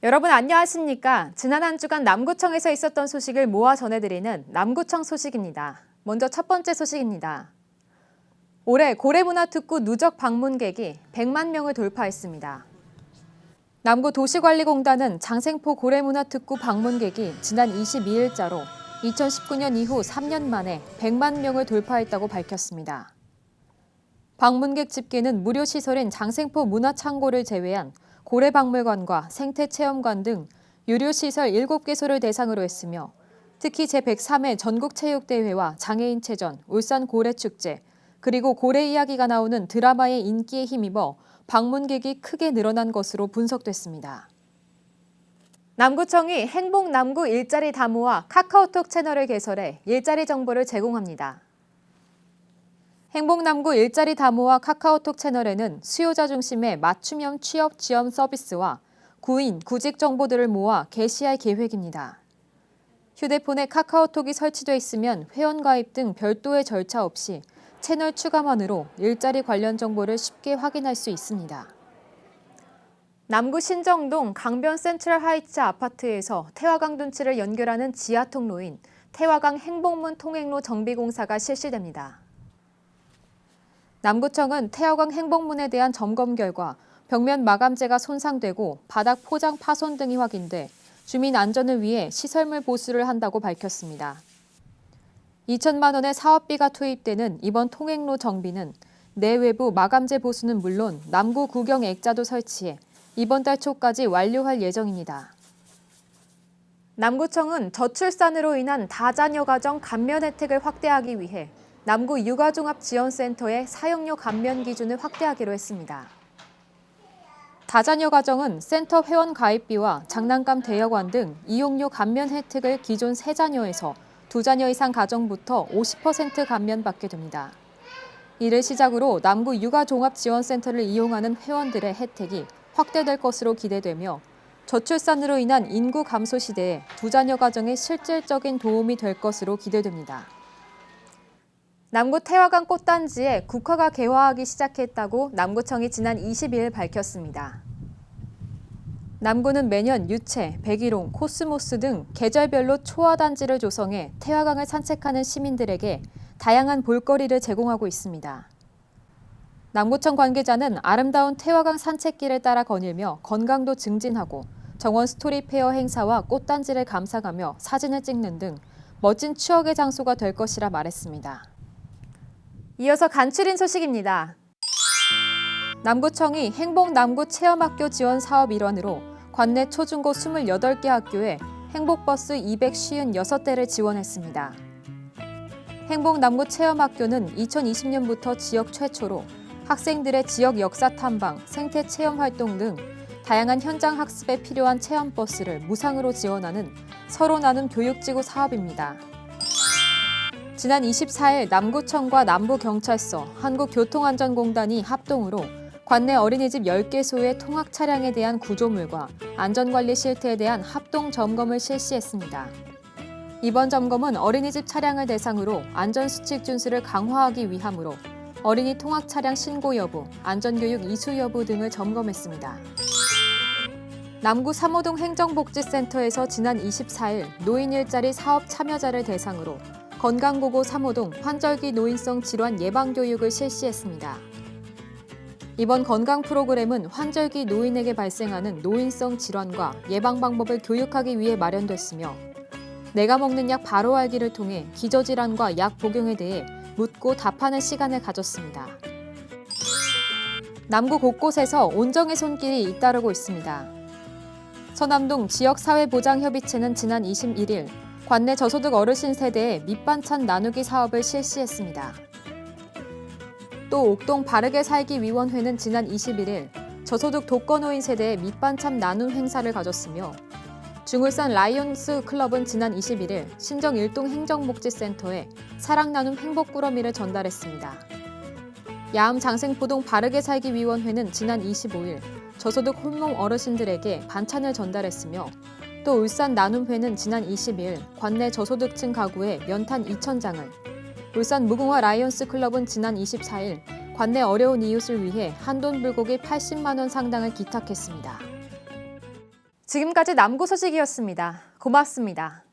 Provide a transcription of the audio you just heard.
여러분 안녕하십니까? 지난 한 주간 남구청에서 있었던 소식을 모아 전해드리는 남구청 소식입니다. 먼저 첫 번째 소식입니다. 올해 고래문화특구 누적 방문객이 100만 명을 돌파했습니다. 남구도시관리공단은 장생포 고래문화특구 방문객이 지난 22일자로 2019년 이후 3년 만에 100만 명을 돌파했다고 밝혔습니다. 방문객 집계는 무료 시설인 장생포 문화창고를 제외한 고래박물관과 생태체험관 등 유료시설 7개소를 대상으로 했으며 특히 제103회 전국체육대회와 장애인체전, 울산고래축제, 그리고 고래 이야기가 나오는 드라마의 인기에 힘입어 방문객이 크게 늘어난 것으로 분석됐습니다. 남구청이 행복남구 일자리 다모와 카카오톡 채널을 개설해 일자리 정보를 제공합니다. 행복남구 일자리 다모와 카카오톡 채널에는 수요자 중심의 맞춤형 취업 지원 서비스와 구인, 구직 정보들을 모아 게시할 계획입니다. 휴대폰에 카카오톡이 설치돼 있으면 회원가입 등 별도의 절차 없이 채널 추가만으로 일자리 관련 정보를 쉽게 확인할 수 있습니다. 남구 신정동 강변 센트럴 하이츠 아파트에서 태화강 둔치를 연결하는 지하 통로인 태화강 행복문 통행로 정비 공사가 실시됩니다. 남구청은 태화강 행복문에 대한 점검 결과 벽면 마감재가 손상되고 바닥 포장 파손 등이 확인돼 주민 안전을 위해 시설물 보수를 한다고 밝혔습니다. 2천만 원의 사업비가 투입되는 이번 통행로 정비는 내외부 마감재 보수는 물론 남구 구경 액자도 설치해 이번 달 초까지 완료할 예정입니다. 남구청은 저출산으로 인한 다자녀 가정 감면 혜택을 확대하기 위해 남구 육아종합지원센터의 사용료 감면 기준을 확대하기로 했습니다. 다자녀 가정은 센터 회원 가입비와 장난감 대여관 등 이용료 감면 혜택을 기존 3자녀에서 2자녀 이상 가정부터 50% 감면받게 됩니다. 이를 시작으로 남구 육아종합지원센터를 이용하는 회원들의 혜택이 확대될 것으로 기대되며 저출산으로 인한 인구 감소 시대에 2자녀 가정에 실질적인 도움이 될 것으로 기대됩니다. 남구 태화강 꽃단지에 국화가 개화하기 시작했다고 남구청이 지난 22일 밝혔습니다. 남구는 매년 유채, 백일홍, 코스모스 등 계절별로 초화단지를 조성해 태화강을 산책하는 시민들에게 다양한 볼거리를 제공하고 있습니다. 남구청 관계자는 아름다운 태화강 산책길을 따라 거닐며 건강도 증진하고 정원 스토리 페어 행사와 꽃단지를 감상하며 사진을 찍는 등 멋진 추억의 장소가 될 것이라 말했습니다. 이어서 간추린 소식입니다. 남구청이 행복남구 체험학교 지원 사업 일환으로 관내 초중고 28개 학교에 행복버스 256대를 지원했습니다. 행복남구 체험학교는 2020년부터 지역 최초로 학생들의 지역 역사 탐방, 생태 체험 활동 등 다양한 현장 학습에 필요한 체험버스를 무상으로 지원하는 서로 나눔 교육지구 사업입니다. 지난 24일 남구청과 남부경찰서, 한국교통안전공단이 합동으로 관내 어린이집 10개소의 통학 차량에 대한 구조물과 안전관리 실태에 대한 합동 점검을 실시했습니다. 이번 점검은 어린이집 차량을 대상으로 안전수칙 준수를 강화하기 위함으로 어린이 통학 차량 신고 여부, 안전교육 이수 여부 등을 점검했습니다. 남구 3호동 행정복지센터에서 지난 24일 노인 일자리 사업 참여자를 대상으로 건강고고 3호동 환절기 노인성 질환 예방교육을 실시했습니다. 이번 건강 프로그램은 환절기 노인에게 발생하는 노인성 질환과 예방 방법을 교육하기 위해 마련됐으며 내가 먹는 약 바로 알기를 통해 기저질환과 약 복용에 대해 묻고 답하는 시간을 가졌습니다. 남구 곳곳에서 온정의 손길이 잇따르고 있습니다. 서남동 지역사회보장협의체는 지난 21일 관내 저소득 어르신 세대의 밑반찬 나누기 사업을 실시했습니다. 또 옥동 바르게 살기 위원회는 지난 21일 저소득 독거노인 세대의 밑반찬 나눔 행사를 가졌으며 중울산 라이온스 클럽은 지난 21일 신정 1동 행정복지센터에 사랑 나눔 행복꾸러미를 전달했습니다. 야암 장생포동 바르게 살기 위원회는 지난 25일 저소득 홀몸 어르신들에게 반찬을 전달했으며 또 울산 나눔회는 지난 20일 관내 저소득층 가구에 면탄 2,000장을, 울산 무궁화 라이온스 클럽은 지난 24일 관내 어려운 이웃을 위해 한돈 불고기 80만 원 상당을 기탁했습니다. 지금까지 남구 소식이었습니다. 고맙습니다.